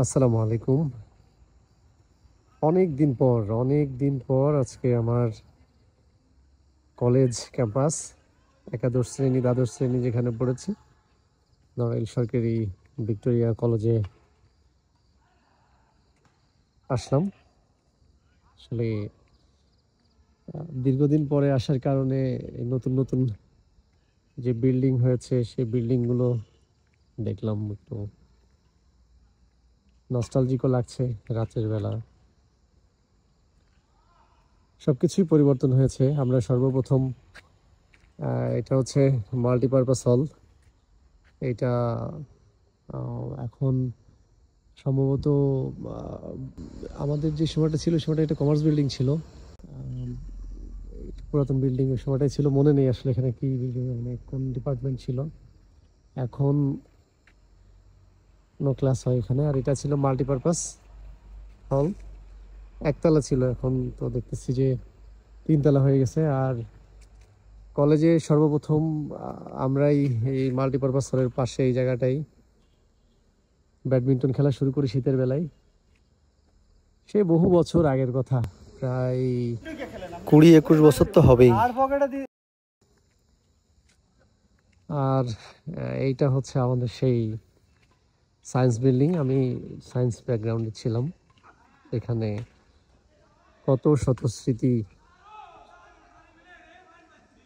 আসসালামু আলাইকুম। অনেক দিন পর আজকে আমার কলেজ ক্যাম্পাস একাদশ শ্রেণী, দ্বাদশ শ্রেণী যেখানে পড়েছি, নড়াইল সরকারি ভিক্টোরিয়া কলেজে আসলাম। আসলে দীর্ঘদিন পরে আসার কারণে নতুন যে বিল্ডিং হয়েছে সেই বিল্ডিংগুলো দেখলাম, একটু নস্টালজিকও লাগছে। রাতের বেলা সবকিছুই পরিবর্তন হয়েছে। আমরা সর্বপ্রথম এটা হচ্ছে মাল্টিপারপাস হল। এটা এখন সম্ভবত আমাদের যে সময়টা ছিল, সময়টা একটা কমার্স বিল্ডিং ছিল। পুরাতন বিল্ডিং ওই সময়টাই ছিল, মনে নেই আসলে এখানে কি বিল্ডিং, মানে কোন ডিপার্টমেন্ট ছিল। এখন নো ক্লাস হয় এখানে। আর এটা ছিল মাল্টিপারপাস হল, একতলা ছিল, এখন তো দেখতেছি যে তিনতলা হয়ে গেছে। আর কলেজে সর্বপ্রথম আমরাই এই মাল্টিপারপাস হলের পাশে এই জায়গাটাই ব্যাডমিন্টন খেলা শুরু করি শীতের বেলায়। সে বহু বছর আগের কথা, প্রায় 20-21 বছর তো হবেই। আর এইটা হচ্ছে আমাদের সেই সায়েন্স বিল্ডিং। আমি সায়েন্স ব্যাকগ্রাউন্ডে ছিলাম। এখানে কত শত স্মৃতি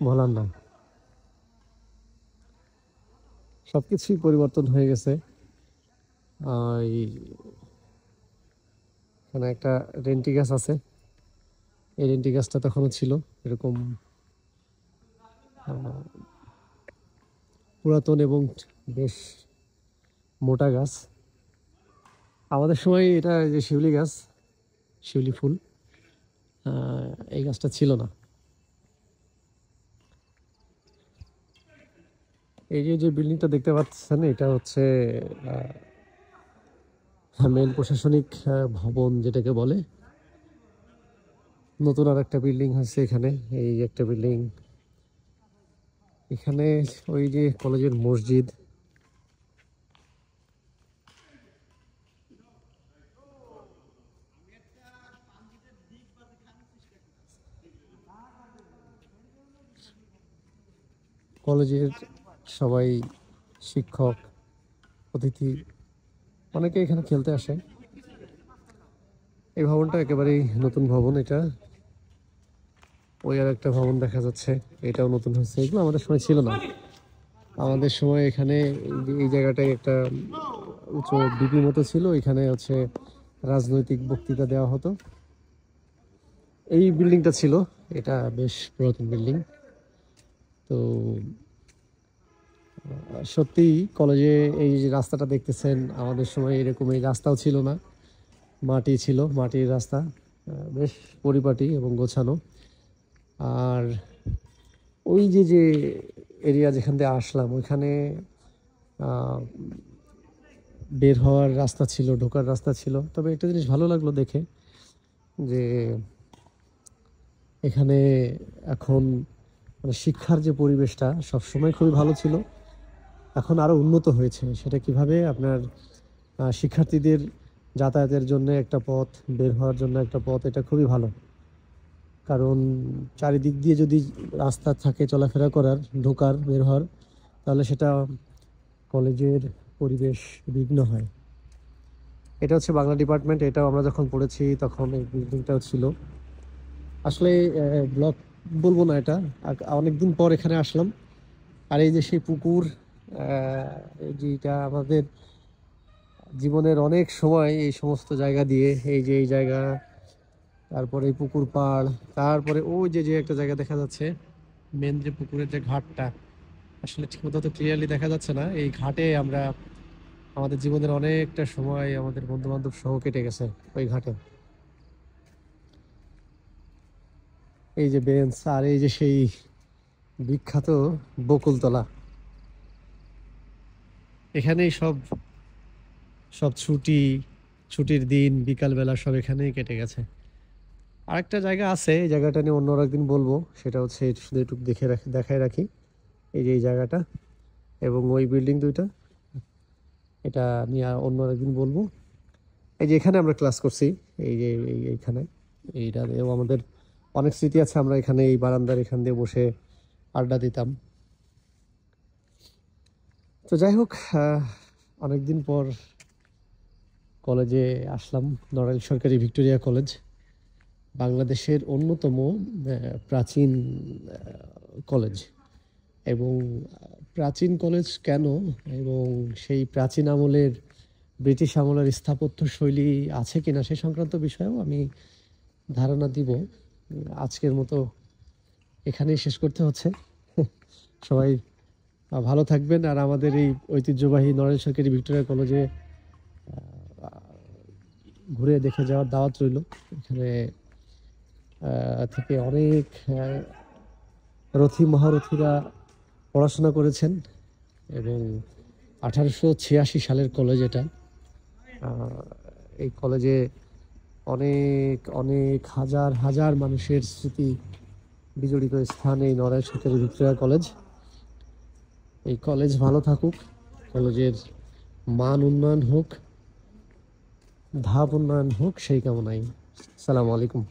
বলার না। সবকিছুই পরিবর্তন হয়ে গেছে। এখানে একটা রেন্টি গাছ আছে। এই রেন্টি গাছটা তখনও ছিল এরকম পুরাতন এবং বেশ মোটা গাছ। আমাদের সময় এটা যে শিউলি গাছ, শিউলি ফুল, এই গাছটা ছিল না। এই যে বিল্ডিংটা দেখতে পাচ্ছেন, এটা হচ্ছে মেন প্রশাসনিক ভবন যেটাকে বলে। নতুন আর একটা বিল্ডিং হয়েছে এখানে, এই একটা বিল্ডিং। এখানে ওই যে কলেজের মসজিদ, কলেজের সবাই শিক্ষক, অতিথি অনেকে এখানে খেলতে আসে। এই ভবনটা একেবারেই নতুন ভবন। এটা ওই আর একটা ভবন দেখা যাচ্ছে, এটাও নতুন হয়েছে। এগুলো আমাদের সময় ছিল না। আমাদের সময় এখানে এই জায়গাটায় একটা উঁচু ডিপি মতো ছিল, এখানে হচ্ছে রাজনৈতিক বক্তৃতা দেওয়া হতো। এই বিল্ডিংটা ছিল, এটা বেশ পুরাতন বিল্ডিং। তো সত্যি কলেজে এই যে রাস্তাটা দেখতেছেন, আমাদের সময় এরকম এই রাস্তাও ছিল না, মাটি ছিল, মাটির রাস্তা, বেশ পরিপাটি এবং গোছানো। আর ওই যে এরিয়া যেখান থেকে আসলাম, ওইখানে বের হওয়ার রাস্তা ছিল, ঢোকার রাস্তা ছিল। তবে একটা জিনিস ভালো লাগলো দেখে, যে এখানে এখন মানে শিক্ষার যে পরিবেশটা সবসময় খুবই ভালো ছিল, এখন আরও উন্নত হয়েছে। সেটা কিভাবে, আপনার শিক্ষার্থীদের যাতায়াতের জন্য একটা পথ, বের হওয়ার জন্য একটা পথ, এটা খুবই ভালো। কারণ চারিদিক দিয়ে যদি রাস্তা থাকে চলাফেরা করার, ঢোকার, বের হওয়ার, তাহলে সেটা কলেজের পরিবেশ বিঘ্ন হয়। এটা হচ্ছে বাংলা ডিপার্টমেন্ট। এটাও আমরা যখন পড়েছি তখন এই বিল্ডিংটাও ছিল। আসলে ব্লক বলবো না এটা, অনেকদিন পর এখানে আসলাম। আর এই যে সেই পুকুর, যেটা আমাদের জীবনের অনেক সময় এই সমস্ত জায়গা দিয়ে, এই যে এই জায়গা, তারপরে এই পুকুর পাড়, তারপরে ওই যে একটা জায়গা দেখা যাচ্ছে, মেন যে পুকুরের যে ঘাটটা, আসলে ঠিকমতো তো ক্লিয়ারলি দেখা যাচ্ছে না। এই ঘাটে আমরা আমাদের জীবনের অনেকটা সময় আমাদের বন্ধু বান্ধব সহ কেটে গেছে ওই ঘাটে। এই যে বেঞ্চ, আর এই যে সেই বিখ্যাত বকুলতলা, এখানেই সব সব ছুটির দিন, বিকালবেলা সব এখানেই কেটে গেছে। আরেকটা জায়গা আছে, এই জায়গাটা নিয়ে অন্য একদিন বলবো। সেটা হচ্ছে শুধু একটু দেখায় রাখি, এই যে এই জায়গাটা এবং ওই বিল্ডিং দুইটা, এটা নিয়ে অন্য একদিন বলবো। এই যে এখানে আমরা ক্লাস করছি, এই যে এইখানে এইটাতেও আমাদের অনেক স্মৃতি আছে। আমরা এখানে এই বারান্দার এখান দিয়ে বসে আড্ডা দিতাম। তো যাই হোক, অনেকদিন পর কলেজে আসলাম। নড়াইল সরকারি ভিক্টোরিয়া কলেজ বাংলাদেশের অন্যতম প্রাচীন কলেজ। এবং প্রাচীন কলেজ কেন, এবং সেই প্রাচীন আমলের ব্রিটিশ আমলের স্থাপত্য শৈলী আছে কিনা সে সংক্রান্ত বিষয়েও আমি ধারণা দিব। আজকের মতো এখানেই শেষ করতে হচ্ছে। সবাই ভালো থাকবেন, আর আমাদের এই ঐতিহ্যবাহী নড়াইল সরকারি ভিক্টোরিয়া কলেজে ঘুরে দেখে যাওয়ার দাওয়াত রইল। এখানে থেকে অনেক রথী মহারথীরা পড়াশোনা করেছেন, এবং 1886 সালের কলেজ এটা। এই কলেজে অনেক অনেক হাজার হাজার মানুষের স্মৃতি বিজড়িত স্থান এই নড়াইল সরকারি ভিক্টোরিয়া কলেজ। এই কলেজ ভালো থাকুক, কলেজের মান উন্নয়ন হোক, ধাপ উন্নয়ন হোক, সেই কামনাই। আসসালামু আলাইকুম।